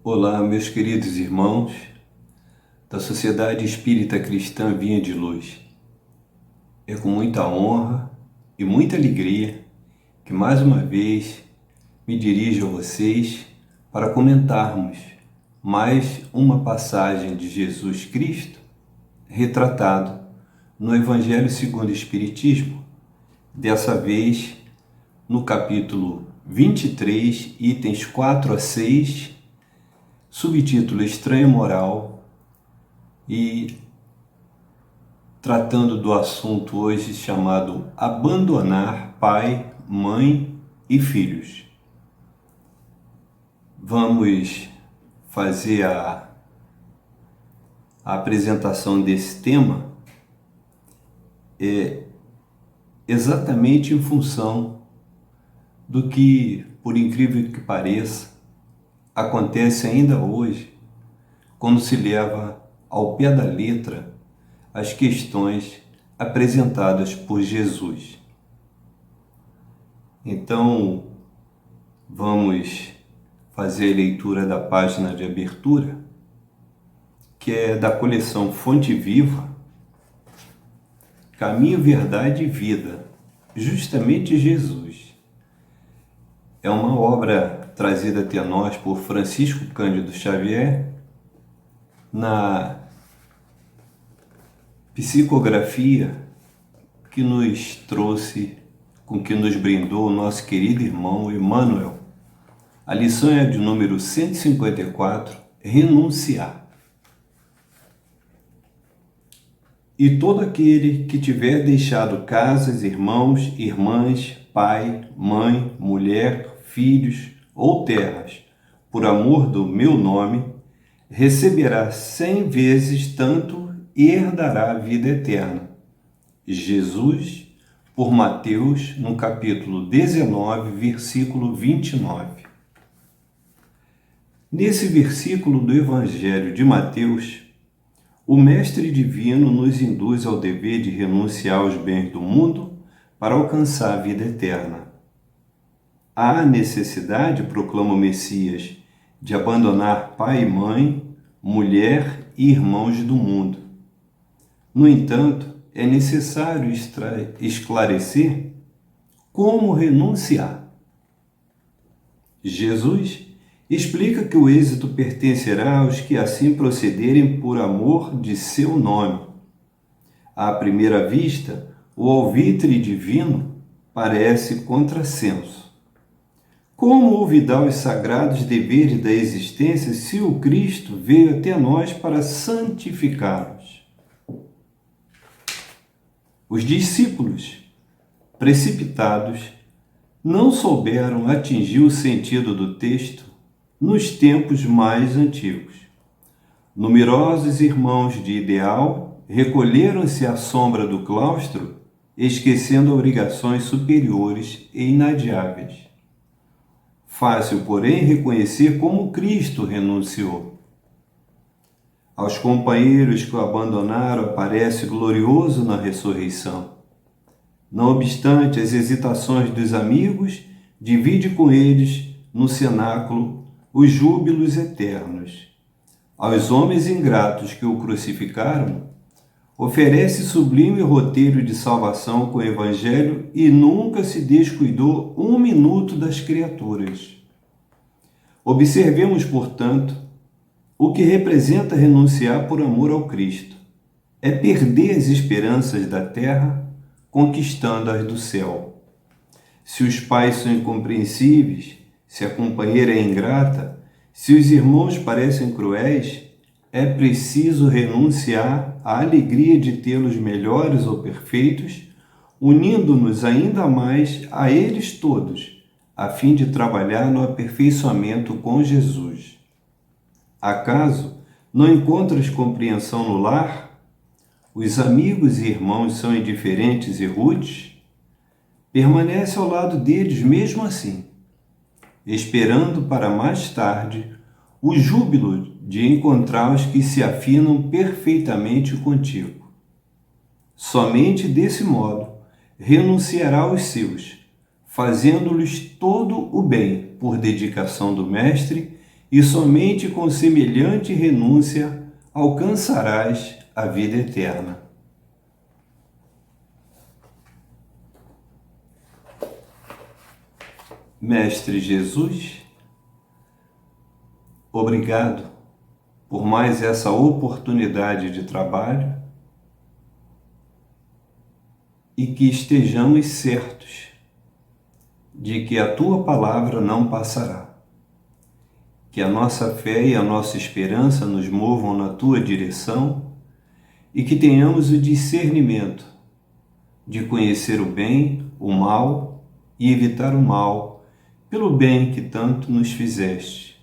Olá, meus queridos irmãos da Sociedade Espírita Cristã Vinha de Luz. É com muita honra e muita alegria que mais uma vez me dirijo a vocês para comentarmos mais uma passagem de Jesus Cristo retratado no Evangelho segundo o Espiritismo, dessa vez no capítulo 23, itens 4 a 6, subtítulo Estranha Moral, e tratando do assunto hoje chamado Abandonar Pai, Mãe e Filhos. Vamos fazer a apresentação desse tema exatamente em função do que, por incrível que pareça, acontece ainda hoje quando se leva ao pé da letra as questões apresentadas por Jesus. Então, vamos fazer a leitura da página de abertura, que é da coleção Fonte Viva, Caminho, Verdade e Vida, justamente Jesus. É uma obra trazida até nós por Francisco Cândido Xavier, na psicografia que nos trouxe, com que nos brindou o nosso querido irmão Emmanuel. A lição é de número 154, Renunciar. E todo aquele que tiver deixado casas, irmãos, irmãs, pai, mãe, mulher, filhos ou terras, por amor do meu nome, receberá 100 vezes tanto e herdará a vida eterna. Jesus, por Mateus, no capítulo 19, versículo 29. Nesse versículo do Evangelho de Mateus, o Mestre Divino nos induz ao dever de renunciar aos bens do mundo para alcançar a vida eterna. Há necessidade, proclama o Messias, de abandonar pai e mãe, mulher e irmãos do mundo. No entanto, é necessário esclarecer como renunciar. Jesus explica que o êxito pertencerá aos que assim procederem por amor de seu nome. À primeira vista, o alvitre divino parece contrassenso. Como olvidar os sagrados deveres da existência se o Cristo veio até nós para santificá-los? Os discípulos, precipitados, não souberam atingir o sentido do texto nos tempos mais antigos. Numerosos irmãos de ideal recolheram-se à sombra do claustro, esquecendo obrigações superiores e inadiáveis. Fácil, porém, reconhecer como Cristo renunciou. Aos companheiros que o abandonaram aparece glorioso na ressurreição. Não obstante as hesitações dos amigos, divide com eles no cenáculo os júbilos eternos. Aos homens ingratos que o crucificaram, oferece sublime roteiro de salvação com o Evangelho e nunca se descuidou um minuto das criaturas. Observemos, portanto, o que representa renunciar por amor ao Cristo. É perder as esperanças da terra, conquistando as do céu. Se os pais são incompreensíveis, se a companheira é ingrata, se os irmãos parecem cruéis, é preciso renunciar à alegria de tê-los melhores ou perfeitos, unindo-nos ainda mais a eles todos, a fim de trabalhar no aperfeiçoamento com Jesus. Acaso não encontras compreensão no lar? Os amigos e irmãos são indiferentes e rudes? Permanece ao lado deles mesmo assim, esperando para mais tarde o júbilo de encontrar os que se afinam perfeitamente contigo. Somente desse modo renunciará aos seus, fazendo-lhes todo o bem por dedicação do Mestre e somente com semelhante renúncia alcançarás a vida eterna. Mestre Jesus, obrigado por mais essa oportunidade de trabalho e que estejamos certos de que a Tua palavra não passará. Que a nossa fé e a nossa esperança nos movam na Tua direção e que tenhamos o discernimento de conhecer o bem, o mal e evitar o mal, pelo bem que tanto nos fizeste.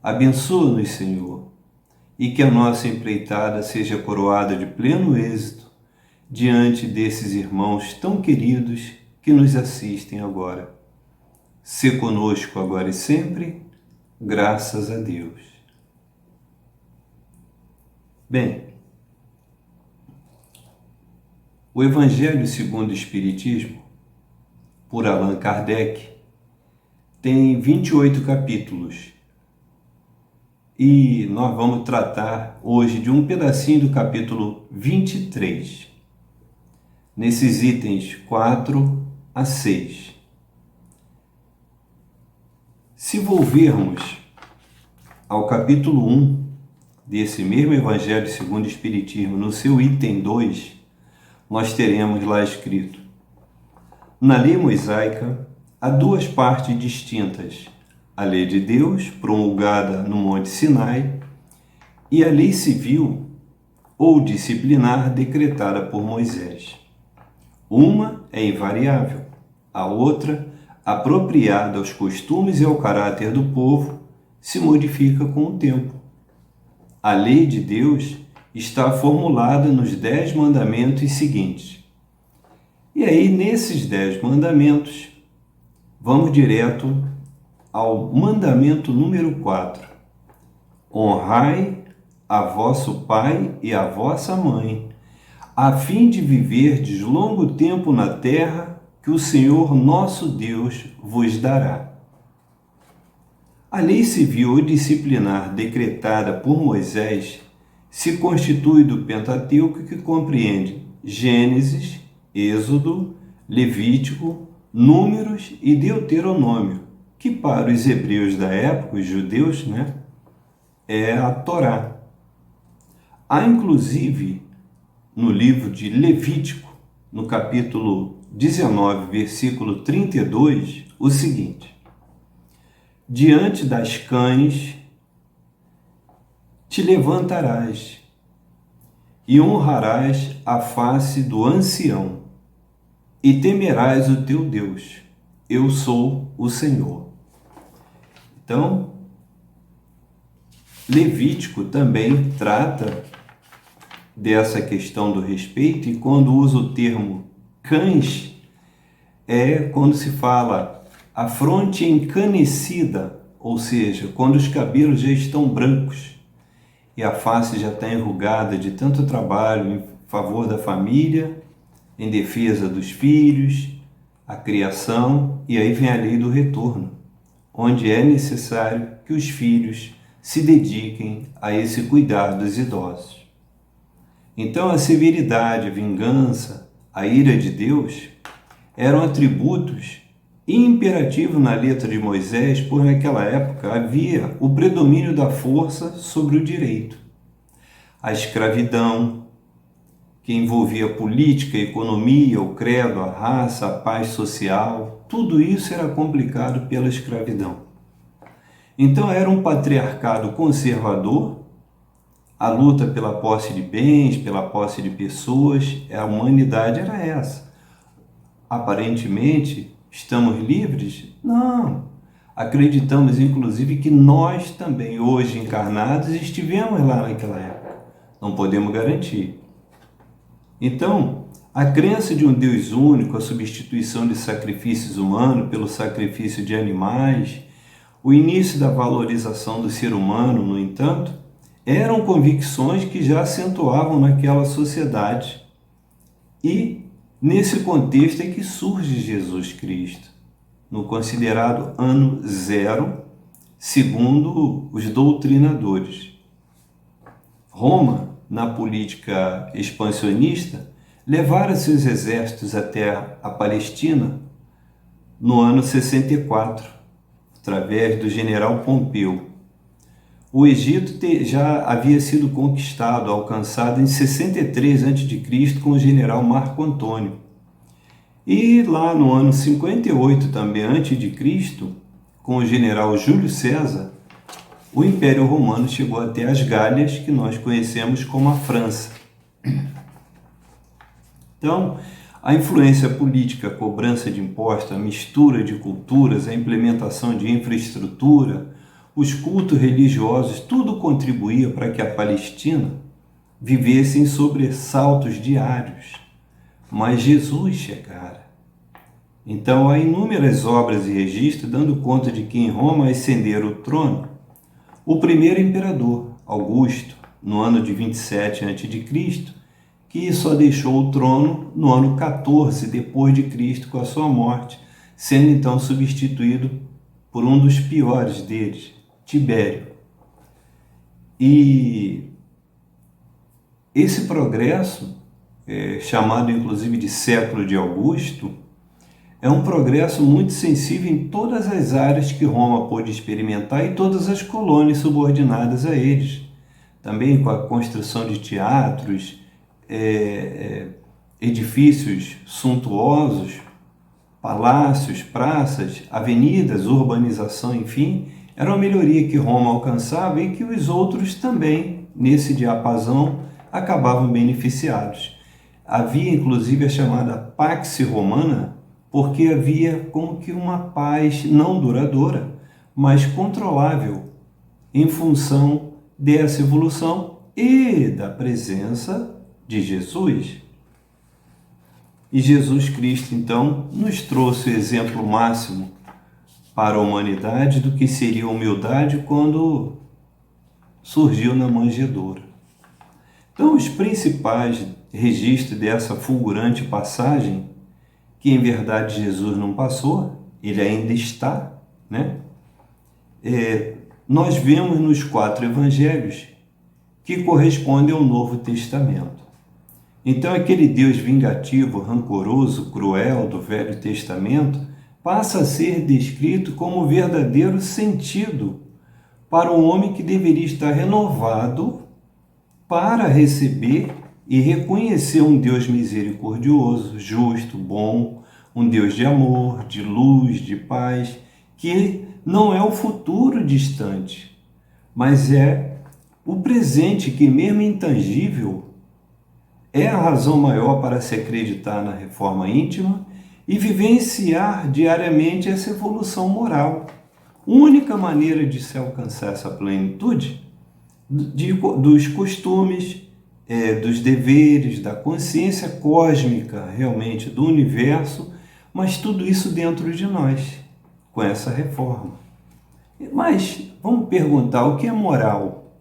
Abençoa-nos, Senhor, e que a nossa empreitada seja coroada de pleno êxito diante desses irmãos tão queridos que nos assistem agora. Sê conosco agora e sempre, graças a Deus. Bem, o Evangelho segundo o Espiritismo, por Allan Kardec, tem 28 capítulos. E nós vamos tratar hoje de um pedacinho do capítulo 23, nesses itens 4 a 6. Se volvermos ao capítulo 1 desse mesmo Evangelho segundo o Espiritismo, no seu item 2, nós teremos lá escrito: na lei mosaica há duas partes distintas, a lei de Deus, promulgada no Monte Sinai, e a lei civil ou disciplinar decretada por Moisés. Uma é invariável, a outra, apropriada aos costumes e ao caráter do povo, se modifica com o tempo. A lei de Deus está formulada nos 10 mandamentos seguintes. E aí, nesses 10 mandamentos, vamos direto ao mandamento número 4. Honrai a vosso pai e a vossa mãe, a fim de viverdes longo tempo na terra que o Senhor nosso Deus vos dará. A lei civil ou disciplinar decretada por Moisés se constitui do Pentateuco, que compreende Gênesis, Êxodo, Levítico, Números e Deuteronômio, que para os hebreus da época, os judeus, é a Torá. Há inclusive no livro de Levítico, no capítulo 19, versículo 32, o seguinte: diante das cães te levantarás e honrarás a face do ancião e temerás o teu Deus. Eu sou o Senhor. Então, Levítico também trata dessa questão do respeito, e quando usa o termo cães, é quando se fala a fronte encanecida, ou seja, quando os cabelos já estão brancos e a face já está enrugada de tanto trabalho em favor da família, em defesa dos filhos, a criação, e aí vem a lei do retorno, onde é necessário que os filhos se dediquem a esse cuidado dos idosos. Então, a severidade, a vingança, a ira de Deus eram atributos imperativos na letra de Moisés, pois naquela época havia o predomínio da força sobre o direito. A escravidão, que envolvia política, economia, o credo, a raça, a paz social, tudo isso era complicado pela escravidão. Então era um patriarcado conservador, a luta pela posse de bens, pela posse de pessoas, a humanidade era essa. Aparentemente, estamos livres? Não. Acreditamos, inclusive, que nós também, hoje encarnados, estivemos lá naquela época. Não podemos garantir. Então, a crença de um Deus único, a substituição de sacrifícios humanos pelo sacrifício de animais, o início da valorização do ser humano, no entanto, eram convicções que já acentuavam naquela sociedade. E, nesse contexto, é que surge Jesus Cristo, no considerado ano zero, segundo os doutrinadores. Roma, na política expansionista, levara seus exércitos até a Palestina no ano 64, através do general Pompeu. O Egito já havia sido conquistado, alcançado em 63 a.C. com o general Marco Antônio. E lá no ano 58 também a.C., com o general Júlio César, o Império Romano chegou até as Gálias, que nós conhecemos como a França. Então, a influência política, a cobrança de impostos, a mistura de culturas, a implementação de infraestrutura, os cultos religiosos, tudo contribuía para que a Palestina vivesse em sobressaltos diários. Mas Jesus chegara. Então, há inúmeras obras e registros dando conta de que em Roma ascendera o trono o primeiro imperador, Augusto, no ano de 27 a.C., que só deixou o trono no ano 14 depois de Cristo com a sua morte, sendo então substituído por um dos piores deles, Tibério. E esse progresso, chamado inclusive de século de Augusto, é um progresso muito sensível em todas as áreas que Roma pôde experimentar e todas as colônias subordinadas a eles. Também com a construção de teatros, edifícios suntuosos, palácios, praças, avenidas, urbanização, enfim, era uma melhoria que Roma alcançava e que os outros também, nesse diapasão, acabavam beneficiados. Havia inclusive a chamada Pax Romana, porque havia como que uma paz não duradoura, mas controlável, em função dessa evolução e da presença de Jesus. E Jesus Cristo, então, nos trouxe o exemplo máximo para a humanidade do que seria a humildade quando surgiu na manjedoura. Então, os principais registros dessa fulgurante passagem, que em verdade Jesus não passou, ele ainda está, né? Nós vemos nos 4 evangelhos que correspondem ao Novo Testamento. Então, aquele Deus vingativo, rancoroso, cruel do Velho Testamento passa a ser descrito como o verdadeiro sentido para um homem que deveria estar renovado para receber e reconhecer um Deus misericordioso, justo, bom, um Deus de amor, de luz, de paz, que não é o futuro distante, mas é o presente que, mesmo intangível, é a razão maior para se acreditar na reforma íntima e vivenciar diariamente essa evolução moral. Única maneira de se alcançar essa plenitude dos costumes, dos deveres, da consciência cósmica realmente do universo, mas tudo isso dentro de nós, com essa reforma. Mas vamos perguntar, o que é moral?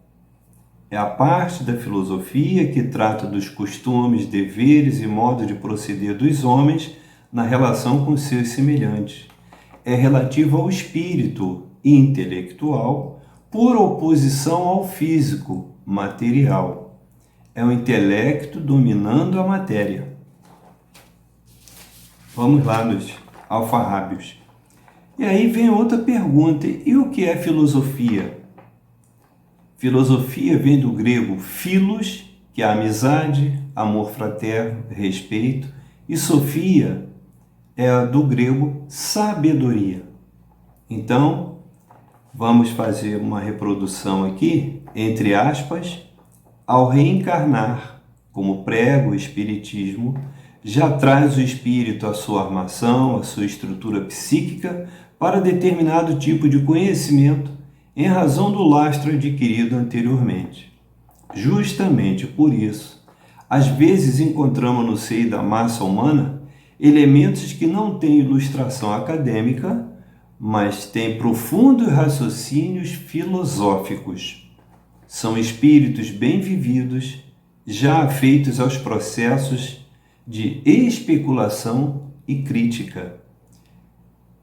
É a parte da filosofia que trata dos costumes, deveres e modo de proceder dos homens na relação com seus semelhantes. É relativo ao espírito intelectual, por oposição ao físico, material. É o intelecto dominando a matéria. Vamos lá nos alfarrábios. E aí vem outra pergunta, e o que é filosofia? Filosofia vem do grego philos, que é amizade, amor fraterno, respeito, e sofia é do grego sabedoria. Então, vamos fazer uma reprodução aqui, entre aspas, ao reencarnar, como prega o Espiritismo, já traz o espírito a sua armação, a sua estrutura psíquica para determinado tipo de conhecimento em razão do lastro adquirido anteriormente. Justamente por isso, às vezes encontramos no seio da massa humana elementos que não têm ilustração acadêmica, mas têm profundos raciocínios filosóficos. São espíritos bem vividos, já afeitos aos processos de especulação e crítica.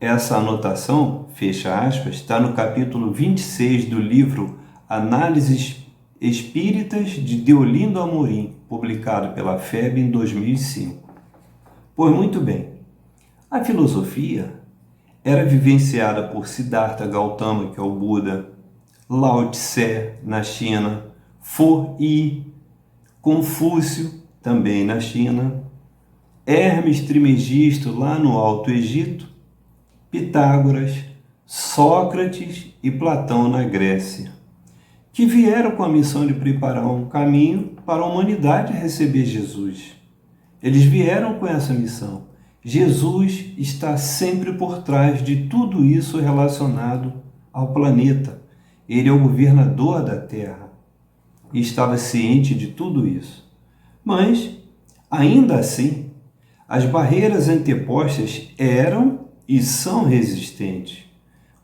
Essa anotação, fecha aspas, está no capítulo 26 do livro Análises Espíritas de Deolindo Amorim, publicado pela FEB em 2005. Pois muito bem, a filosofia era vivenciada por Siddhartha Gautama, que é o Buda, Lao Tse, na China, Fo Yi, Confúcio, também na China, Hermes Trismegisto, lá no Alto Egito, Pitágoras, Sócrates e Platão na Grécia, que vieram com a missão de preparar um caminho para a humanidade receber Jesus. Eles vieram com essa missão. Jesus está sempre por trás de tudo isso relacionado ao planeta. Ele é o governador da Terra e estava ciente de tudo isso. Mas, ainda assim, as barreiras antepostas eram e são resistentes,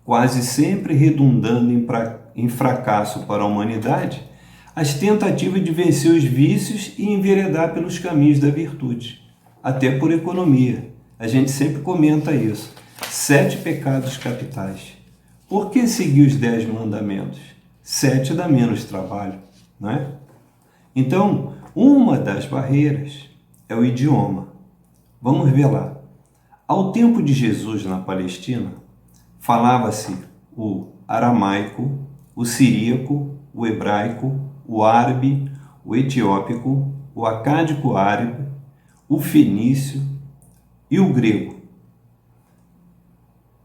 quase sempre redundando em fracasso para a humanidade as tentativas de vencer os vícios e enveredar pelos caminhos da virtude, até por economia. A gente sempre comenta isso. 7 pecados capitais. Por que seguir os 10 mandamentos? 7 dá menos trabalho, não é? Então, uma das barreiras é o idioma. Vamos ver lá. Ao tempo de Jesus na Palestina, falava-se o aramaico, o siríaco, o hebraico, o árabe, o etiópico, o acádico árabe, o fenício e o grego.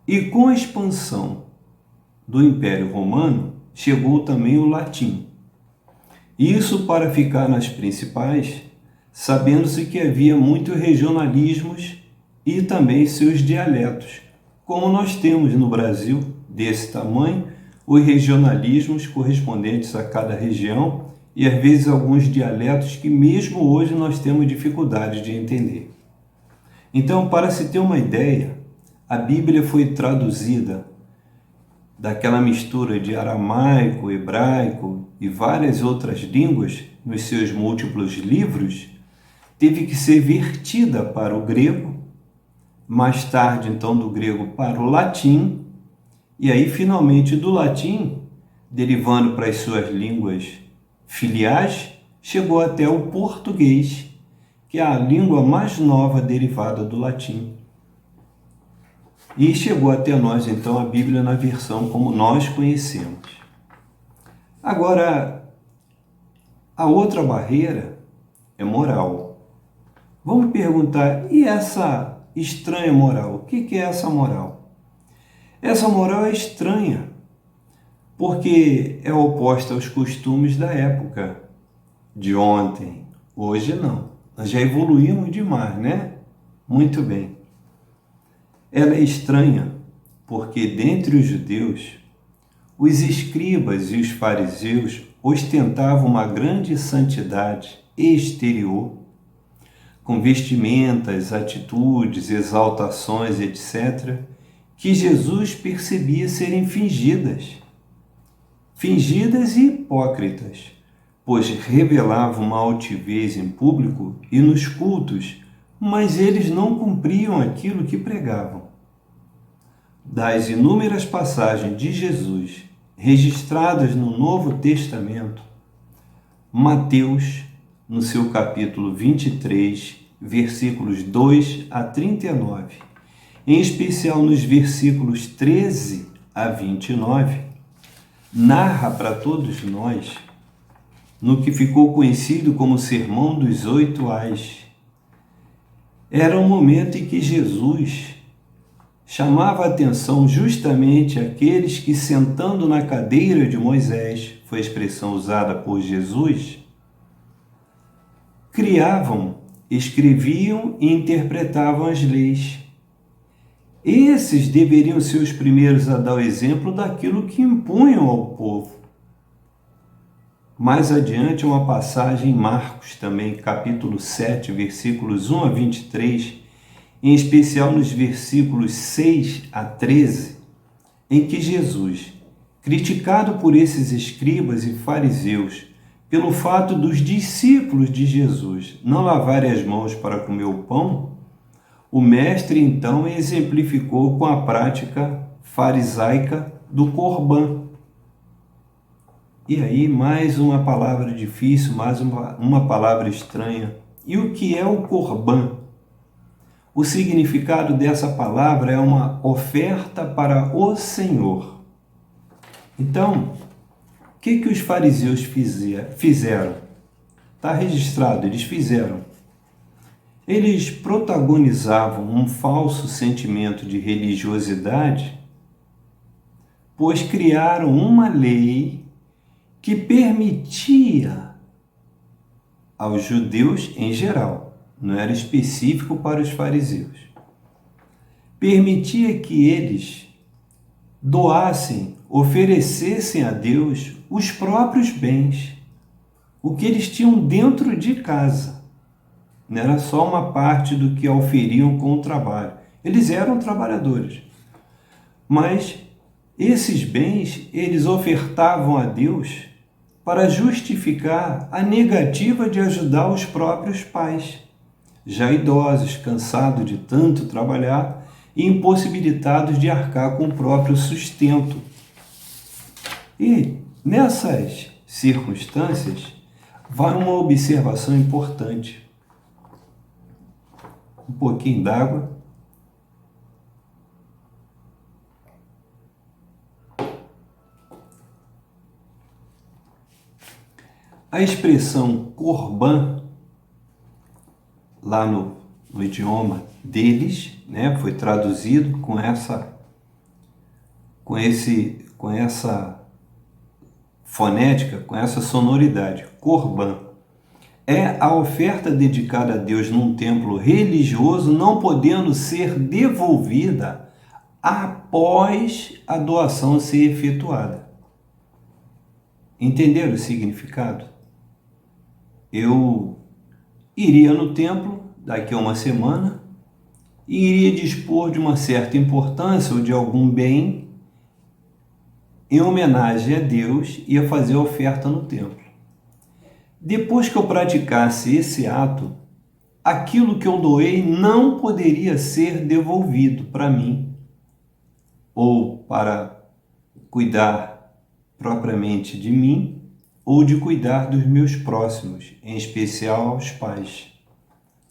E com a expansão do Império Romano, chegou também o latim. Isso para ficar nas principais, sabendo-se que havia muitos regionalismos e também seus dialetos, como nós temos no Brasil, desse tamanho, os regionalismos correspondentes a cada região e às vezes alguns dialetos que mesmo hoje nós temos dificuldade de entender. Então, para se ter uma ideia, a Bíblia foi traduzida daquela mistura de aramaico, hebraico e várias outras línguas nos seus múltiplos livros, teve que ser vertida para o grego, mais tarde então do grego para o latim, e aí finalmente do latim, derivando para as suas línguas filiais, chegou até o português, que é a língua mais nova derivada do latim. E chegou até nós então a Bíblia na versão como nós conhecemos. Agora, a outra barreira é moral. Vamos perguntar, e essa estranha moral? O que é essa moral? Essa moral é estranha, porque é oposta aos costumes da época, de ontem. Hoje não. Nós já evoluímos demais, né? Muito bem. Ela é estranha porque, dentre os judeus, os escribas e os fariseus ostentavam uma grande santidade exterior, com vestimentas, atitudes, exaltações, etc., que Jesus percebia serem fingidas e hipócritas, pois revelavam uma altivez em público e nos cultos, mas eles não cumpriam aquilo que pregavam. Das inúmeras passagens de Jesus registradas no Novo Testamento, Mateus, no seu capítulo 23, versículos 2 a 39, em especial nos versículos 13 a 29, narra para todos nós, no que ficou conhecido como Sermão dos 8 Ais. Era um momento em que Jesus chamava a atenção justamente àqueles que, sentando na cadeira de Moisés, foi a expressão usada por Jesus, criavam, escreviam e interpretavam as leis. Esses deveriam ser os primeiros a dar o exemplo daquilo que impunham ao povo. Mais adiante, uma passagem em Marcos também, capítulo 7, versículos 1 a 23, em especial nos versículos 6 a 13, em que Jesus, criticado por esses escribas e fariseus, pelo fato dos discípulos de Jesus não lavarem as mãos para comer o pão, O mestre, então, exemplificou com a prática farisaica do Corban. E aí, mais uma palavra difícil, mais uma palavra estranha. E o que é o Corban? O significado dessa palavra é uma oferta para o Senhor. Então, o que os fariseus fizeram? Está registrado, eles fizeram. Eles protagonizavam um falso sentimento de religiosidade, pois criaram uma lei que permitia aos judeus em geral, não era específico para os fariseus, permitia que eles doassem, oferecessem a Deus os próprios bens, o que eles tinham dentro de casa. Não era só uma parte do que auferiam com o trabalho. Eles eram trabalhadores. Mas esses bens eles ofertavam a Deus para justificar a negativa de ajudar os próprios pais, já idosos, cansados de tanto trabalhar e impossibilitados de arcar com o próprio sustento. E nessas circunstâncias, vai uma observação importante. Um pouquinho d'água. A expressão corban, lá no idioma deles, né, foi traduzido com essa fonética, com essa sonoridade, corban. É a oferta dedicada a Deus num templo religioso, não podendo ser devolvida após a doação ser efetuada. Entenderam o significado? Eu iria no templo daqui a uma semana e iria dispor de uma certa importância ou de algum bem em homenagem a Deus, ia fazer a oferta no templo. Depois que eu praticasse esse ato, aquilo que eu doei não poderia ser devolvido para mim ou para cuidar propriamente de mim ou de cuidar dos meus próximos, em especial aos pais,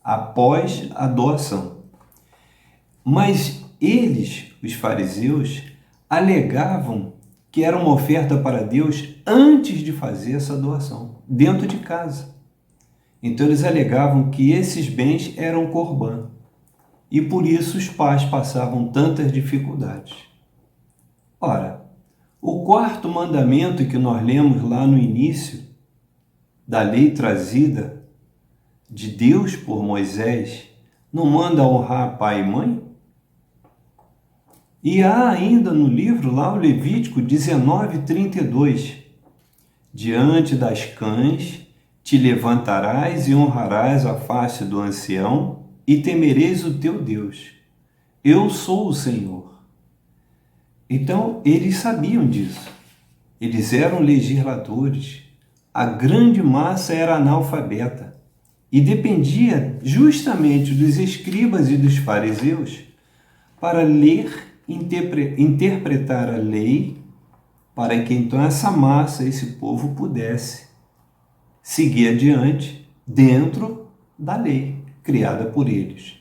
após a doação. Mas eles, os fariseus, alegavam que era uma oferta para Deus antes de fazer essa doação, dentro de casa. Então eles alegavam que esses bens eram corban e por isso os pais passavam tantas dificuldades. Ora, o quarto mandamento que nós lemos lá no início da lei trazida de Deus por Moisés não manda honrar pai e mãe? E há ainda no livro lá o Levítico 19:32. Diante das cães te levantarás e honrarás a face do ancião e temereis o teu Deus. Eu sou o Senhor. Então, eles sabiam disso. Eles eram legisladores. A grande massa era analfabeta e dependia justamente dos escribas e dos fariseus para ler, interpretar a lei, para que então essa massa, esse povo pudesse seguir adiante dentro da lei criada por eles.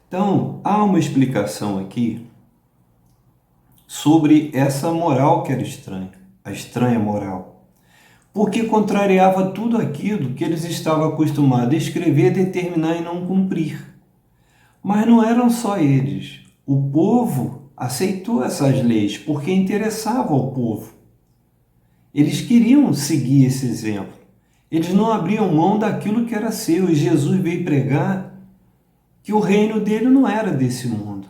Então, há uma explicação aqui sobre essa moral que era estranha, a estranha moral, porque contrariava tudo aquilo que eles estavam acostumados a escrever, determinar e não cumprir. Mas não eram só eles. O povo aceitou essas leis porque interessava ao povo. Eles queriam seguir esse exemplo. Eles não abriam mão daquilo que era seu. E Jesus veio pregar que o reino dele não era desse mundo.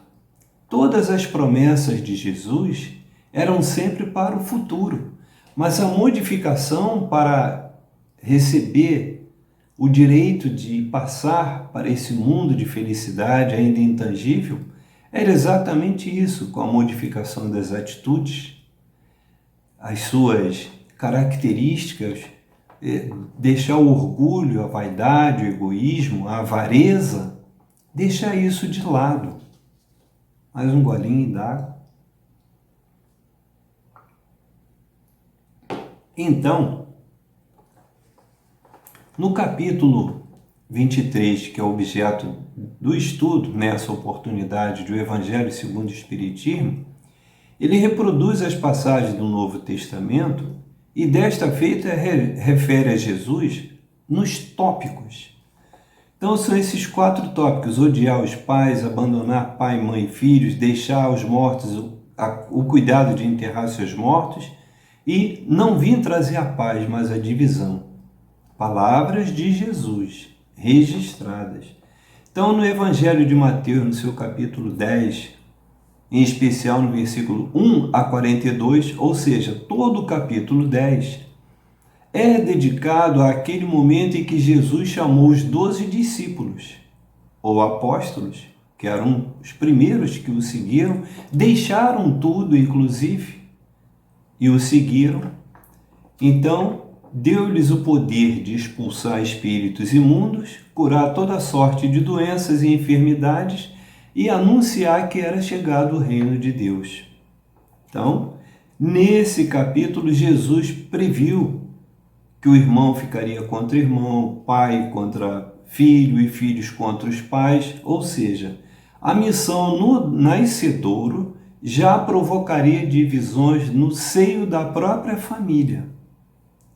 Todas as promessas de Jesus eram sempre para o futuro. Mas a modificação para receber o direito de passar para esse mundo de felicidade ainda intangível era exatamente isso, com a modificação das atitudes, as suas características, deixar o orgulho, a vaidade, o egoísmo, a avareza deixar isso de lado. Mais um golinho d'água. Então, no capítulo 23, que é o objeto do estudo, nessa oportunidade do Evangelho segundo o Espiritismo, ele reproduz as passagens do Novo Testamento e desta feita refere a Jesus nos tópicos. Então são esses 4 tópicos: odiar os pais, abandonar pai, mãe e filhos, deixar aos mortos o cuidado de enterrar seus mortos e não vim trazer a paz, mas a divisão. Palavras de Jesus, registradas. Então no Evangelho de Mateus, no seu capítulo 10, em especial no versículo 1 a 42, ou seja, todo o capítulo 10, é dedicado àquele momento em que Jesus chamou os 12 discípulos, ou apóstolos, que eram os primeiros que o seguiram, deixaram tudo, inclusive, e o seguiram. Então, deu-lhes o poder de expulsar espíritos imundos, curar toda sorte de doenças e enfermidades e anunciar que era chegado o reino de Deus. Então, nesse capítulo, Jesus previu que o irmão ficaria contra irmão, pai contra filho e filhos contra os pais, ou seja, a missão no nascedouro já provocaria divisões no seio da própria família.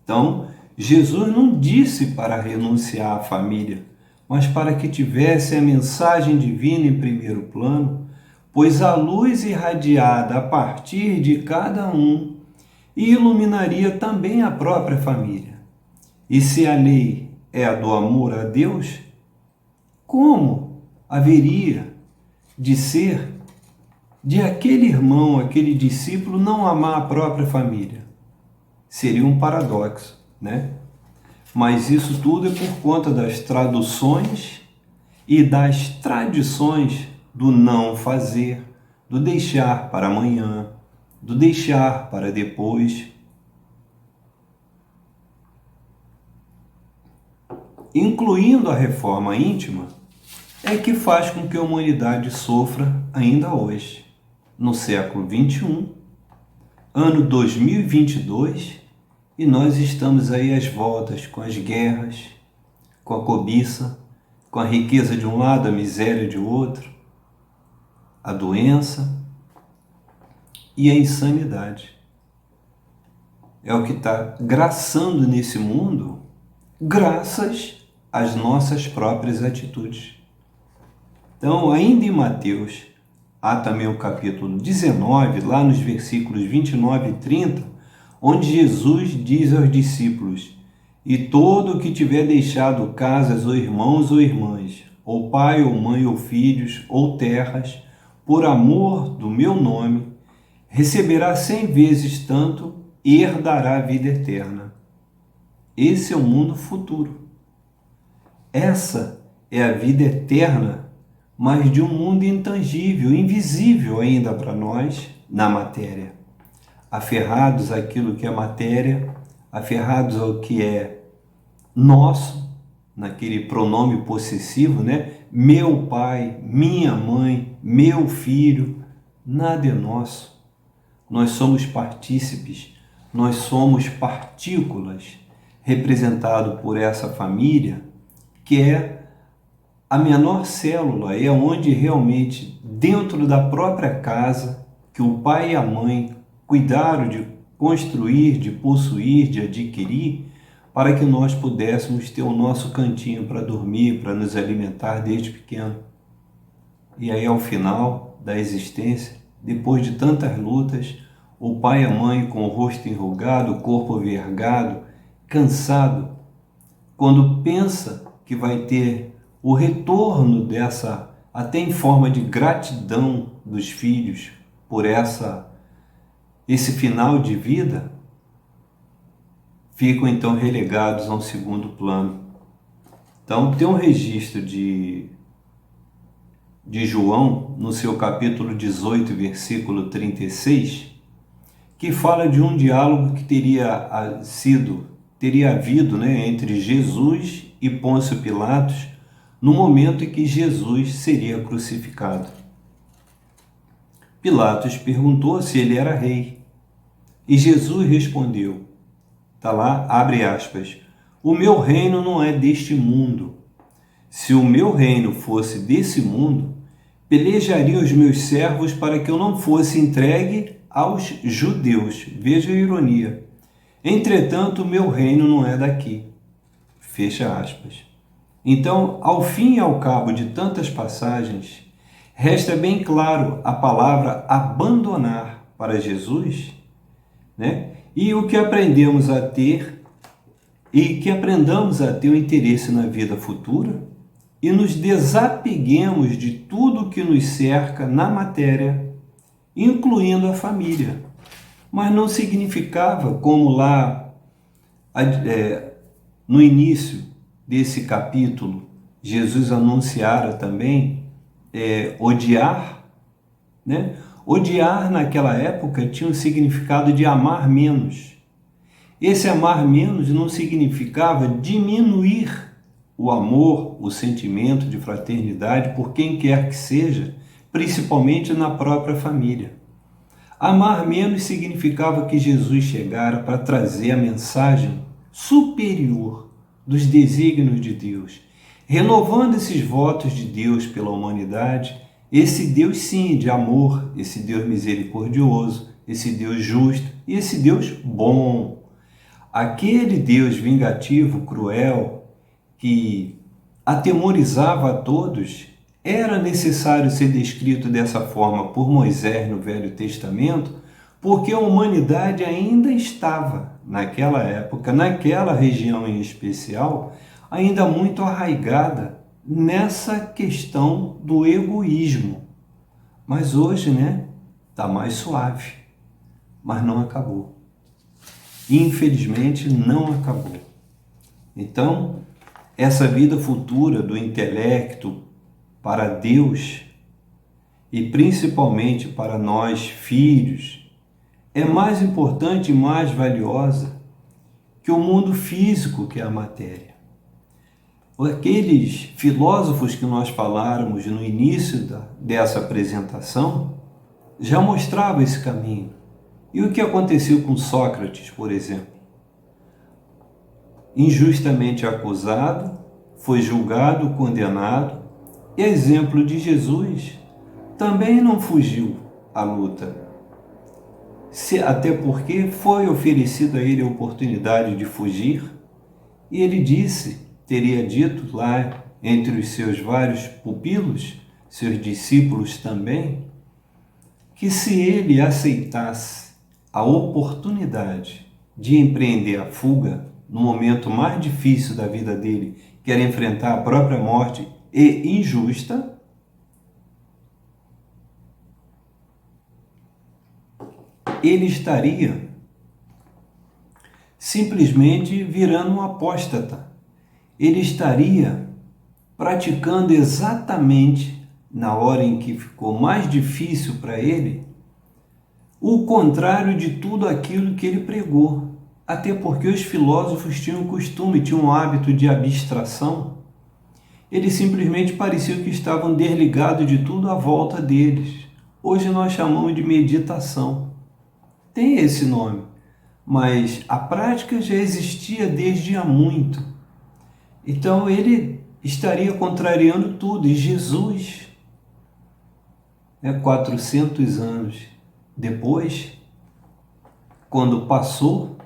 Então, Jesus não disse para renunciar à família, mas para que tivesse a mensagem divina em primeiro plano, pois a luz irradiada a partir de cada um iluminaria também a própria família. E se a lei é a do amor a Deus, como haveria de ser de aquele irmão, aquele discípulo não amar a própria família? Seria um paradoxo, né? Mas isso tudo é por conta das traduções e das tradições do não fazer, do deixar para amanhã, do deixar para depois. Incluindo a reforma íntima, é que faz com que a humanidade sofra ainda hoje, no século XXI, ano 2022, e nós estamos aí às voltas com as guerras, com a cobiça, com a riqueza de um lado, a miséria de outro, a doença e a insanidade. É o que está graçando nesse mundo, graças às nossas próprias atitudes. Então, ainda em Mateus, há também o capítulo 19, lá nos versículos 29 e 30, onde Jesus diz aos discípulos: e todo o que tiver deixado casas, ou irmãos ou irmãs, ou pai ou mãe ou filhos, ou terras, por amor do meu nome, receberá 100 vezes tanto e herdará a vida eterna. Esse é o mundo futuro. Essa é a vida eterna, mas de um mundo intangível, invisível ainda para nós, na matéria. Aferrados àquilo que é matéria, aferrados ao que é nosso, naquele pronome possessivo, né? Meu pai, minha mãe, meu filho, nada é nosso. Nós somos partícipes, nós somos partículas, representado por essa família, que é a menor célula, é onde realmente, dentro da própria casa, que o pai e a mãe cuidaram de construir, de possuir, de adquirir, para que nós pudéssemos ter o nosso cantinho para dormir, para nos alimentar desde pequeno. E aí, ao final da existência, depois de tantas lutas, o pai e a mãe com o rosto enrugado, o corpo vergado, cansado, quando pensa que vai ter o retorno dessa, até em forma de gratidão dos filhos por esse final de vida, ficam então relegados a um segundo plano. Então tem um registro de João, no seu capítulo 18, versículo 36, que fala de um diálogo que teria havido, né, entre Jesus e Pôncio Pilatos, no momento em que Jesus seria crucificado. Pilatos perguntou se ele era rei. E Jesus respondeu, está lá, abre aspas, o meu reino não é deste mundo. Se o meu reino fosse desse mundo, pelejaria os meus servos para que eu não fosse entregue aos judeus. Veja a ironia. Entretanto, o meu reino não é daqui. Fecha aspas. Então, ao fim e ao cabo de tantas passagens, resta bem claro a palavra abandonar para Jesus, né? E o que aprendemos a ter, e que aprendamos a ter o interesse na vida futura e nos desapeguemos de tudo que nos cerca na matéria, incluindo a família. Mas não significava, como lá no início desse capítulo, Jesus anunciara também odiar, né? Odiar naquela época tinha o significado de amar menos. Esse amar menos não significava diminuir o amor, o sentimento de fraternidade por quem quer que seja, principalmente na própria família. Amar menos significava que Jesus chegara para trazer a mensagem superior dos desígnios de Deus, renovando esses votos de Deus pela humanidade, esse Deus sim de amor, esse Deus misericordioso, esse Deus justo e esse Deus bom. Aquele Deus vingativo, cruel, que atemorizava a todos, era necessário ser descrito dessa forma por Moisés no Velho Testamento, porque a humanidade ainda estava, naquela época, naquela região em especial, ainda muito arraigada nessa questão do egoísmo. Mas hoje, né, está mais suave, mas não acabou. Infelizmente, não acabou. Então, essa vida futura do intelecto para Deus e principalmente para nós, filhos, é mais importante e mais valiosa que o mundo físico, que é a matéria. Aqueles filósofos que nós faláramos no início dessa apresentação já mostravam esse caminho. E o que aconteceu com Sócrates, por exemplo? Injustamente acusado, foi julgado, condenado, e exemplo de Jesus, também não fugiu à luta. Até porque foi oferecida a ele a oportunidade de fugir, e ele teria dito lá entre os seus vários pupilos, seus discípulos também, que se ele aceitasse a oportunidade de empreender a fuga no momento mais difícil da vida dele, que era enfrentar a própria morte e injusta, ele estaria simplesmente virando um apóstata. Ele estaria praticando exatamente, na hora em que ficou mais difícil para ele, o contrário de tudo aquilo que ele pregou. Até porque os filósofos tinham costume, tinham um hábito de abstração. Eles simplesmente pareciam que estavam desligados de tudo à volta deles. Hoje nós chamamos de meditação. Tem esse nome, mas a prática já existia desde há muito. Então ele estaria contrariando tudo. E Jesus, 400 anos depois, quando passou,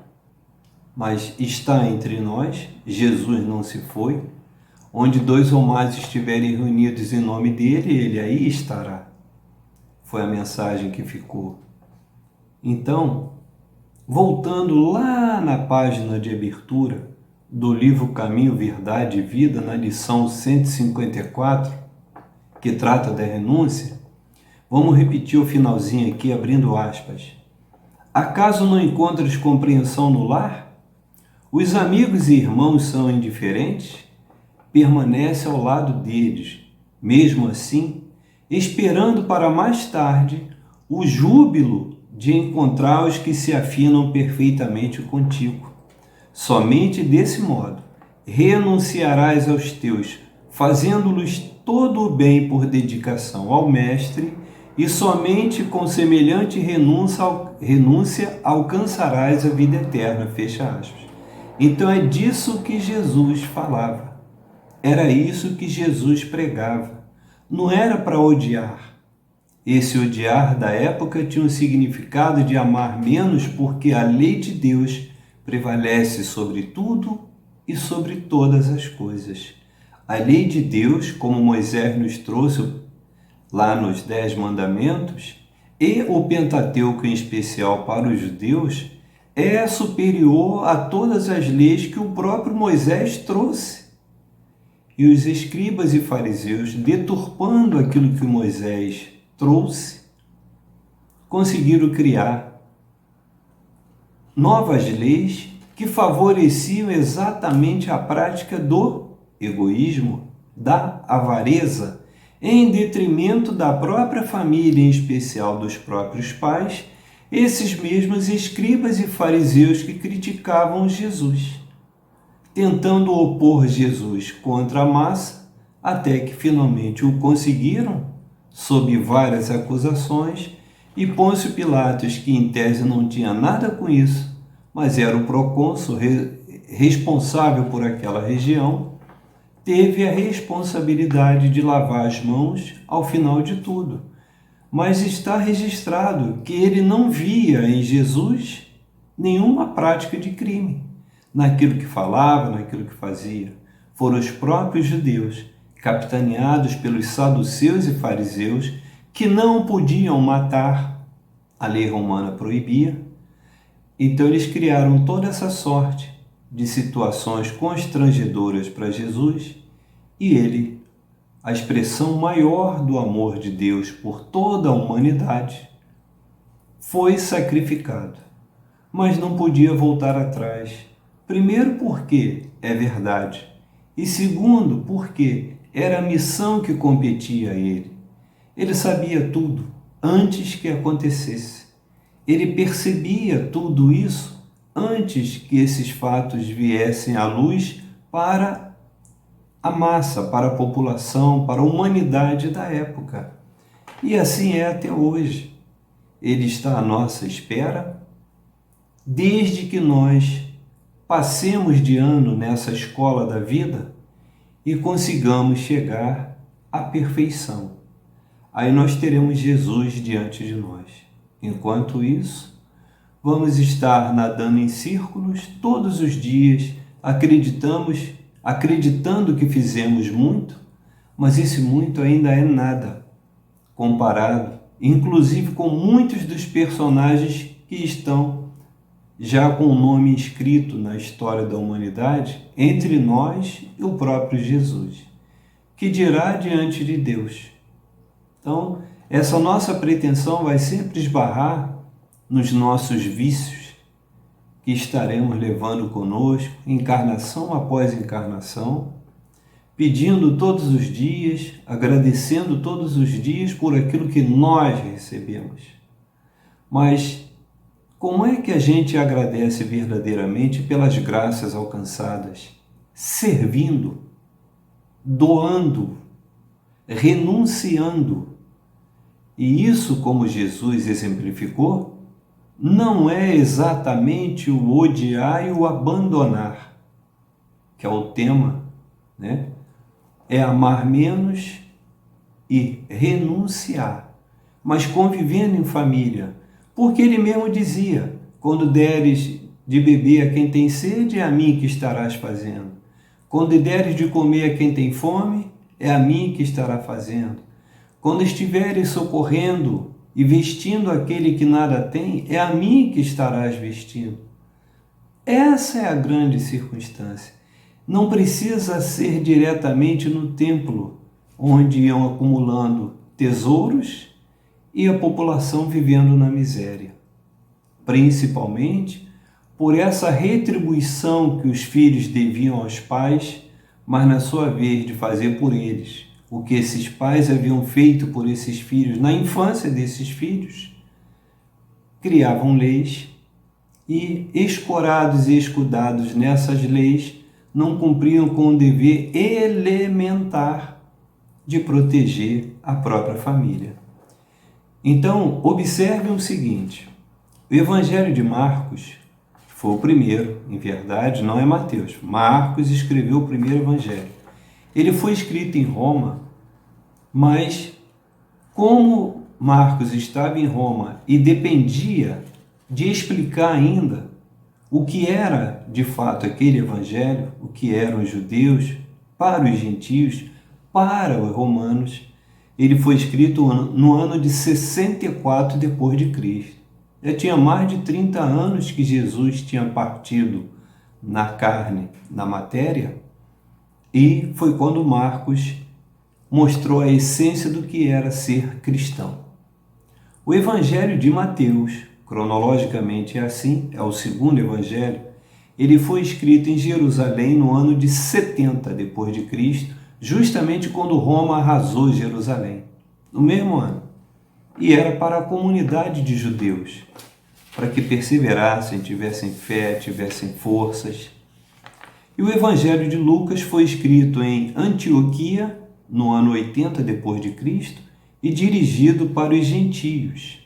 mas está entre nós, Jesus não se foi, onde 2 ou mais estiverem reunidos em nome dele, ele aí estará. Foi a mensagem que ficou. Então, voltando lá na página de abertura do livro Caminho, Verdade e Vida, na lição 154, que trata da renúncia, vamos repetir o finalzinho aqui, abrindo aspas. Acaso não encontres compreensão no lar? Os amigos e irmãos são indiferentes? Permanece ao lado deles, mesmo assim, esperando para mais tarde o júbilo de encontrar os que se afinam perfeitamente contigo. Somente desse modo renunciarás aos teus fazendo-lhes todo o bem por dedicação ao Mestre, e somente com semelhante renúncia alcançarás a vida eterna. Fecha aspas. Então é disso que Jesus falava. Era isso que Jesus pregava. Não era para odiar. Esse odiar da época tinha o significado de amar menos, porque a lei de Deus prevalece sobre tudo e sobre todas as coisas. A lei de Deus, como Moisés nos trouxe lá nos 10 mandamentos, e o Pentateuco em especial para os judeus, é superior a todas as leis que o próprio Moisés trouxe. E os escribas e fariseus, deturpando aquilo que Moisés trouxe, conseguiram criar novas leis que favoreciam exatamente a prática do egoísmo, da avareza, em detrimento da própria família, em especial dos próprios pais, esses mesmos escribas e fariseus que criticavam Jesus, tentando opor Jesus contra a massa, até que finalmente o conseguiram, sob várias acusações, e Pôncio Pilatos, que em tese não tinha nada com isso, mas era o procônsul responsável por aquela região, teve a responsabilidade de lavar as mãos ao final de tudo. Mas está registrado que ele não via em Jesus nenhuma prática de crime, naquilo que falava, naquilo que fazia. Foram os próprios judeus, capitaneados pelos saduceus e fariseus, que não podiam matar, a lei romana proibia. Então eles criaram toda essa sorte de situações constrangedoras para Jesus, e ele, a expressão maior do amor de Deus por toda a humanidade, foi sacrificado, mas não podia voltar atrás. Primeiro porque é verdade, e segundo porque era a missão que competia a ele. Ele sabia tudo antes que acontecesse. Ele percebia tudo isso antes que esses fatos viessem à luz para a massa, para a população, para a humanidade da época. E assim é até hoje. Ele está à nossa espera, desde que nós passemos de ano nessa escola da vida e consigamos chegar à perfeição. Aí nós teremos Jesus diante de nós. Enquanto isso, vamos estar nadando em círculos todos os dias, acreditando que fizemos muito, mas esse muito ainda é nada, comparado, inclusive com muitos dos personagens que estão já com o nome inscrito na história da humanidade, entre nós e o próprio Jesus, que dirá diante de Deus. Então, essa nossa pretensão vai sempre esbarrar nos nossos vícios que estaremos levando conosco, encarnação após encarnação, pedindo todos os dias, agradecendo todos os dias por aquilo que nós recebemos. Mas como é que a gente agradece verdadeiramente pelas graças alcançadas? Servindo, doando, renunciando. E isso, como Jesus exemplificou, não é exatamente o odiar e o abandonar, que é o tema, né? É amar menos e renunciar, mas convivendo em família. Porque ele mesmo dizia, quando deres de beber a quem tem sede, é a mim que estarás fazendo. Quando deres de comer a quem tem fome, é a mim que estará fazendo. Quando estiveres socorrendo e vestindo aquele que nada tem, é a mim que estarás vestindo. Essa é a grande circunstância. Não precisa ser diretamente no templo, onde iam acumulando tesouros e a população vivendo na miséria. Principalmente por essa retribuição que os filhos deviam aos pais, mas na sua vez de fazer por eles o que esses pais haviam feito por esses filhos na infância desses filhos, criavam leis e, escorados e escudados nessas leis, não cumpriam com o dever elementar de proteger a própria família. Então, observem o seguinte: o Evangelho de Marcos foi o primeiro, em verdade, não é Mateus. Marcos escreveu o primeiro Evangelho. Ele foi escrito em Roma, mas como Marcos estava em Roma e dependia de explicar ainda o que era de fato aquele Evangelho, o que eram os judeus, para os gentios, para os romanos, ele foi escrito no ano de 64 depois de Cristo. Já tinha mais de 30 anos que Jesus tinha partido na carne, na matéria, e foi quando Marcos mostrou a essência do que era ser cristão. O Evangelho de Mateus, cronologicamente é assim, é o segundo Evangelho, ele foi escrito em Jerusalém no ano de 70 depois de Cristo, justamente quando Roma arrasou Jerusalém, no mesmo ano. E era para a comunidade de judeus, para que perseverassem, tivessem fé, tivessem forças. E o Evangelho de Lucas foi escrito em Antioquia, no ano 80 depois de Cristo, e dirigido para os gentios.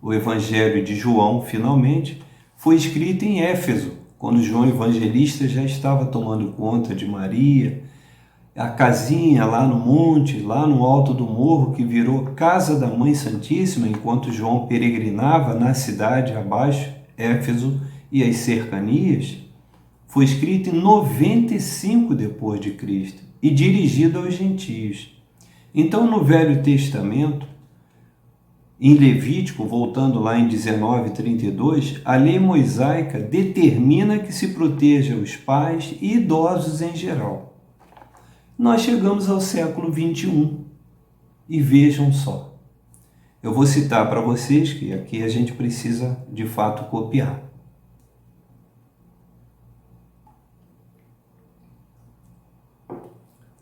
O Evangelho de João, finalmente, foi escrito em Éfeso, quando João Evangelista já estava tomando conta de Maria, a casinha lá no monte, lá no alto do morro, que virou casa da Mãe Santíssima, enquanto João peregrinava na cidade abaixo, Éfeso e as cercanias, foi escrito em 95 depois de Cristo e dirigido aos gentios. Então, no Velho Testamento, em Levítico, voltando lá em 19:32, a lei mosaica determina que se proteja os pais e idosos em geral. Nós chegamos ao século 21 e vejam só. Eu vou citar para vocês que aqui a gente precisa de fato copiar.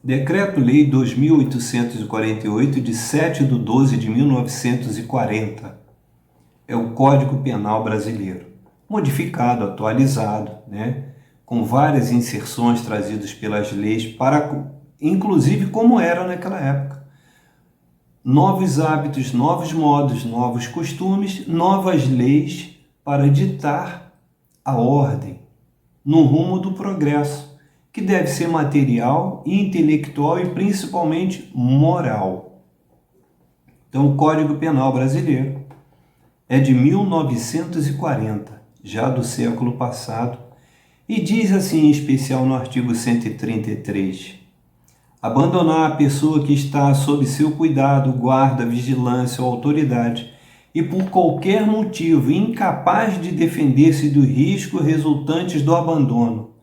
Decreto-Lei 2.848, de 7/12/1940. É o Código Penal Brasileiro. Modificado, atualizado, com várias inserções trazidas pelas leis, para, inclusive como era naquela época. Novos hábitos, novos modos, novos costumes, novas leis para ditar a ordem no rumo do progresso, que deve ser material, intelectual e principalmente moral. Então, o Código Penal Brasileiro é de 1940, já do século passado, e diz assim, em especial no artigo 133, abandonar a pessoa que está sob seu cuidado, guarda, vigilância ou autoridade e por qualquer motivo incapaz de defender-se dos riscos resultantes do abandono.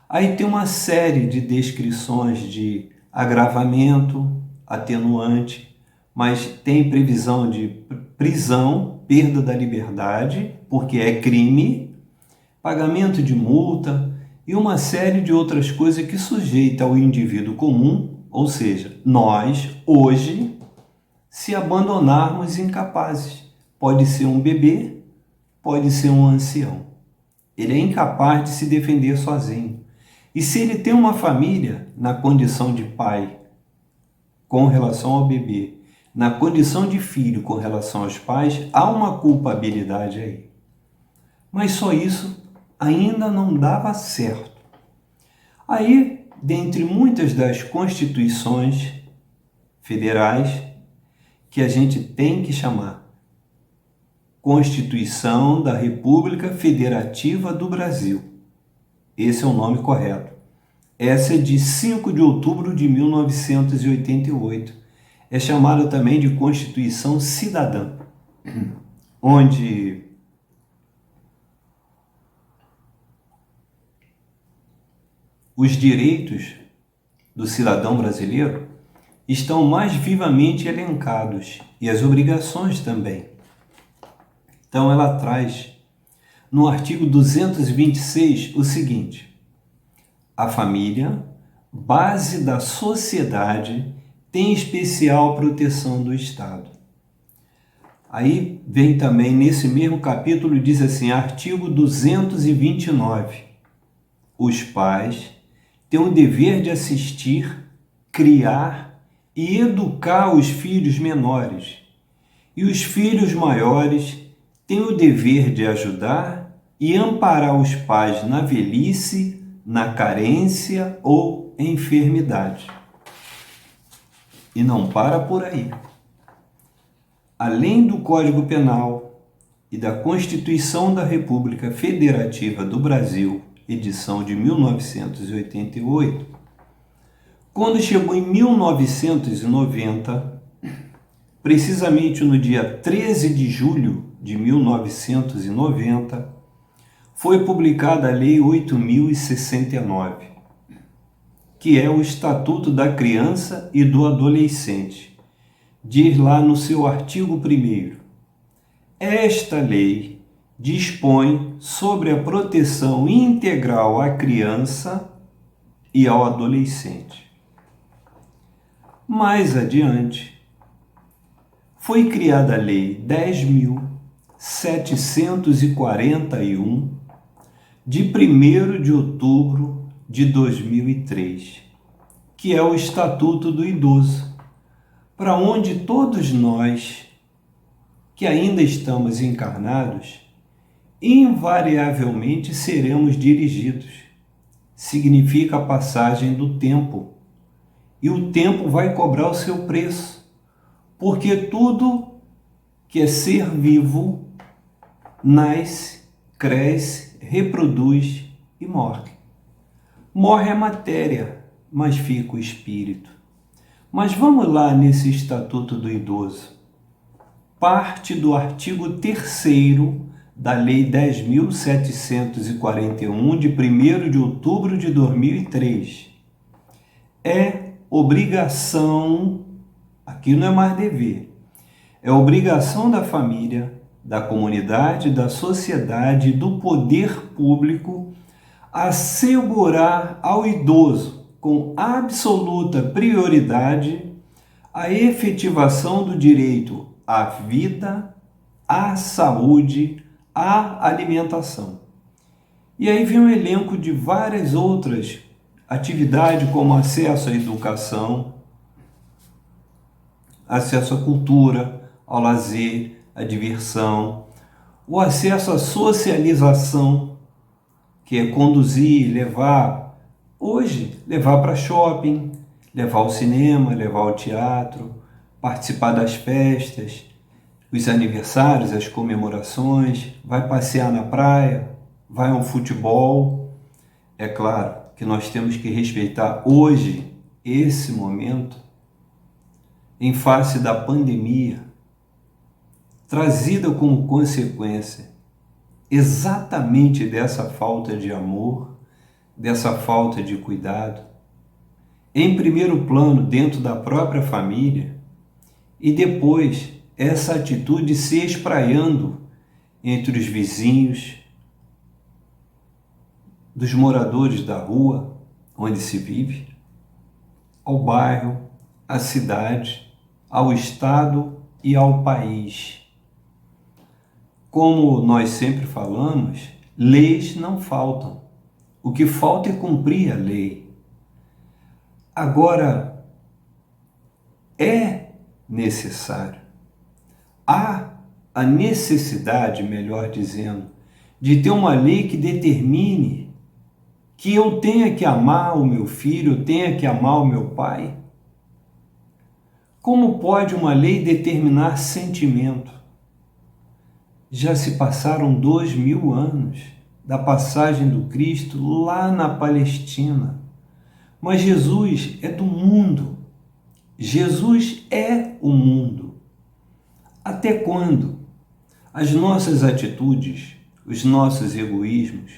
Aí tem uma série de descrições de agravamento, atenuante, mas tem previsão de prisão, perda da liberdade, porque é crime, pagamento de multa e uma série de outras coisas que sujeita ao indivíduo comum, ou seja, nós, hoje, se abandonarmos incapazes. Pode ser um bebê, pode ser um ancião. Ele é incapaz de se defender sozinho. E se ele tem uma família na condição de pai com relação ao bebê, na condição de filho com relação aos pais, há uma culpabilidade aí. Mas só isso ainda não dava certo. Aí, dentre muitas das constituições federais, que a gente tem que chamar Constituição da República Federativa do Brasil. Esse é o nome correto. Essa é de 5 de outubro de 1988. É chamada também de Constituição Cidadã, onde os direitos do cidadão brasileiro estão mais vivamente elencados e as obrigações também. Então ela traz no artigo 226 o seguinte: a família, base da sociedade, tem especial proteção do Estado. Aí vem também nesse mesmo capítulo, diz assim, artigo 229, os pais tem o dever de assistir, criar e educar os filhos menores, e os filhos maiores têm o dever de ajudar e amparar os pais na velhice, na carência ou enfermidade. E não para por aí. Além do Código Penal e da Constituição da República Federativa do Brasil, edição de 1988, quando chegou em 1990, precisamente no dia 13 de julho de 1990, foi publicada a Lei 8.069, que é o Estatuto da Criança e do Adolescente. Diz lá no seu artigo 1º: esta lei dispõe sobre a proteção integral à criança e ao adolescente. Mais adiante, foi criada a Lei 10.741, de 1º de outubro de 2003, que é o Estatuto do Idoso, para onde todos nós que ainda estamos encarnados, invariavelmente seremos dirigidos. Significa a passagem do tempo. E o tempo vai cobrar o seu preço, porque tudo que é ser vivo nasce, cresce, reproduz e morre. Morre a matéria, mas fica o espírito. Mas vamos lá nesse Estatuto do Idoso. Parte do artigo 3º da Lei 10.741, de 1º de outubro de 2003. É obrigação, aqui não é mais dever, é obrigação da família, da comunidade, da sociedade e do poder público assegurar ao idoso, com absoluta prioridade, a efetivação do direito à vida, à saúde, à alimentação. E aí vem um elenco de várias outras atividades, como acesso à educação, acesso à cultura, ao lazer, à diversão, o acesso à socialização, que é conduzir, levar para shopping, levar ao cinema, levar ao teatro, participar das festas, os aniversários, as comemorações, vai passear na praia, vai ao futebol. É claro que nós temos que respeitar hoje esse momento em face da pandemia, trazida como consequência exatamente dessa falta de amor, dessa falta de cuidado, em primeiro plano dentro da própria família, e depois essa atitude se espraiando entre os vizinhos, dos moradores da rua onde se vive, ao bairro, à cidade, ao estado e ao país. Como nós sempre falamos, leis não faltam. O que falta é cumprir a lei. Agora, é necessário. Há a necessidade, melhor dizendo, de ter uma lei que determine que eu tenha que amar o meu filho, eu tenha que amar o meu pai. Como pode uma lei determinar sentimento? Já se passaram 2000 anos da passagem do Cristo lá na Palestina. Mas Jesus é do mundo. Jesus é o mundo. Até quando as nossas atitudes, os nossos egoísmos,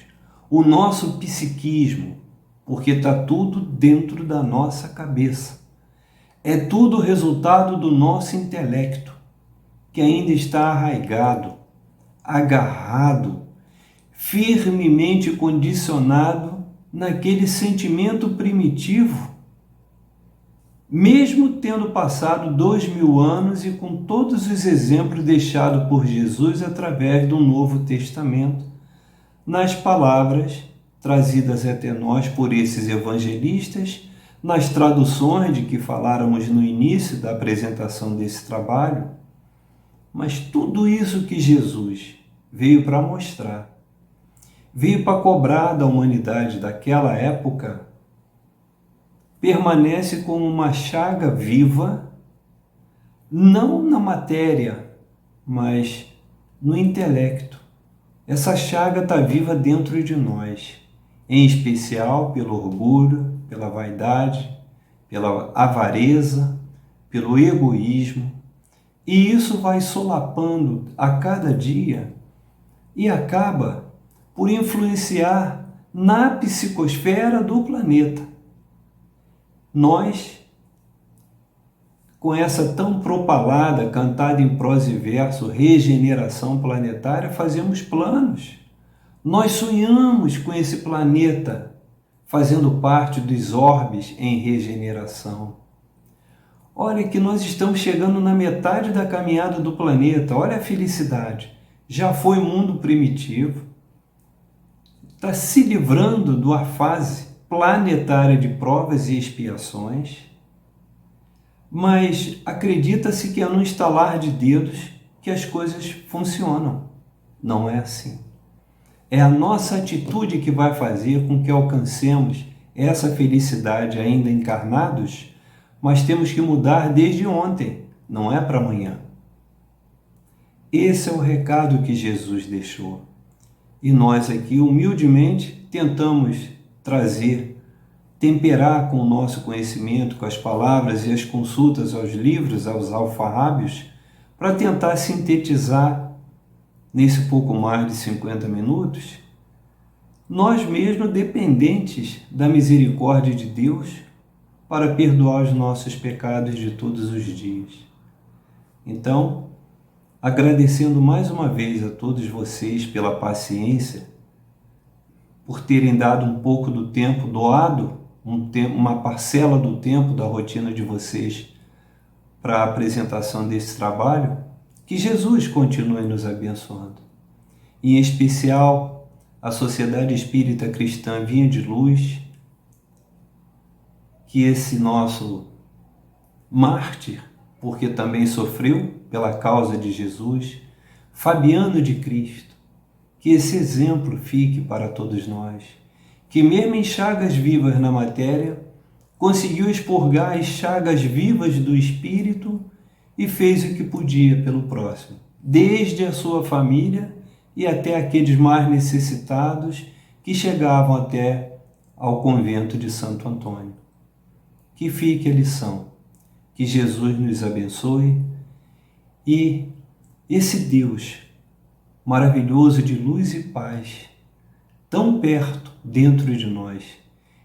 o nosso psiquismo, porque está tudo dentro da nossa cabeça, é tudo resultado do nosso intelecto, que ainda está arraigado, agarrado, firmemente condicionado naquele sentimento primitivo, mesmo tendo passado 2000 anos e com todos os exemplos deixados por Jesus através do Novo Testamento, nas palavras trazidas até nós por esses evangelistas, nas traduções de que faláramos no início da apresentação desse trabalho, mas tudo isso que Jesus veio para mostrar, veio para cobrar da humanidade daquela época, permanece como uma chaga viva, não na matéria, mas no intelecto. Essa chaga está viva dentro de nós, em especial pelo orgulho, pela vaidade, pela avareza, pelo egoísmo. E isso vai solapando a cada dia e acaba por influenciar na psicosfera do planeta. Nós, com essa tão propalada, cantada em prosa e verso, regeneração planetária, fazemos planos. Nós sonhamos com esse planeta fazendo parte dos orbes em regeneração. Olha que nós estamos chegando na metade da caminhada do planeta. Olha a felicidade. Já foi mundo primitivo. Está se livrando da fase planetária de provas e expiações. Mas acredita-se que é no estalar de dedos que as coisas funcionam. Não é assim. É a nossa atitude que vai fazer com que alcancemos essa felicidade ainda encarnados, mas temos que mudar desde ontem, não é para amanhã. Esse é o recado que Jesus deixou. E nós aqui, humildemente, tentamos trazer, temperar com o nosso conhecimento, com as palavras e as consultas aos livros, aos alfarrábios, para tentar sintetizar, nesse pouco mais de 50 minutos, nós mesmos dependentes da misericórdia de Deus para perdoar os nossos pecados de todos os dias. Então, agradecendo mais uma vez a todos vocês pela paciência, por terem dado um pouco do tempo, doado uma parcela do tempo da rotina de vocês para a apresentação desse trabalho, que Jesus continue nos abençoando. Em especial, a Sociedade Espírita Cristã Vinha de Luz, que esse nosso mártir, porque também sofreu pela causa de Jesus, Fabiano de Cristo, que esse exemplo fique para todos nós, que mesmo em chagas vivas na matéria, conseguiu expurgar as chagas vivas do Espírito e fez o que podia pelo próximo, desde a sua família e até aqueles mais necessitados que chegavam até ao convento de Santo Antônio. Que fique a lição, que Jesus nos abençoe e esse Deus maravilhoso de luz e paz, tão perto dentro de nós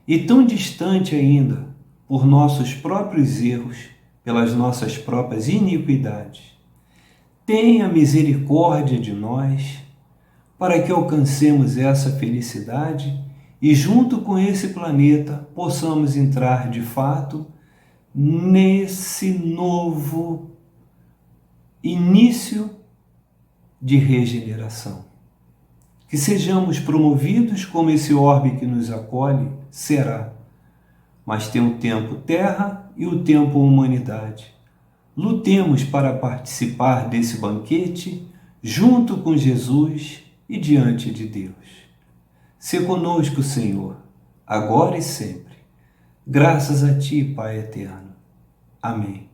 e tão distante ainda por nossos próprios erros, pelas nossas próprias iniquidades, tenha misericórdia de nós para que alcancemos essa felicidade e junto com esse planeta possamos entrar de fato nesse novo início de regeneração. Que sejamos promovidos como esse orbe que nos acolhe será, mas tem o tempo terra e o tempo humanidade. Lutemos para participar desse banquete junto com Jesus e diante de Deus. Se conosco, Senhor, agora e sempre. Graças a Ti, Pai eterno. Amém.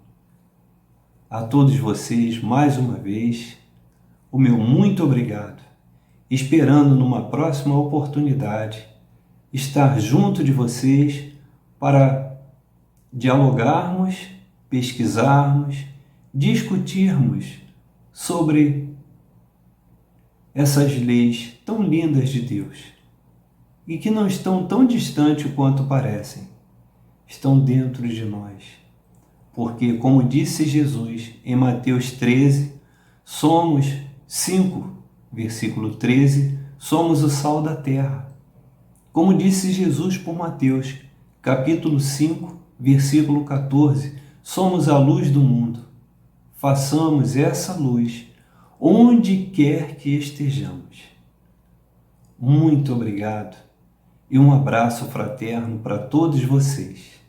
A todos vocês, mais uma vez, o meu muito obrigado, esperando numa próxima oportunidade estar junto de vocês para dialogarmos, pesquisarmos, discutirmos sobre essas leis tão lindas de Deus e que não estão tão distantes quanto parecem, estão dentro de nós. Porque, como disse Jesus em Mateus 13, somos 5, versículo 13, somos o sal da terra. Como disse Jesus por Mateus, capítulo 5, versículo 14, somos a luz do mundo. Façamos essa luz onde quer que estejamos. Muito obrigado e um abraço fraterno para todos vocês.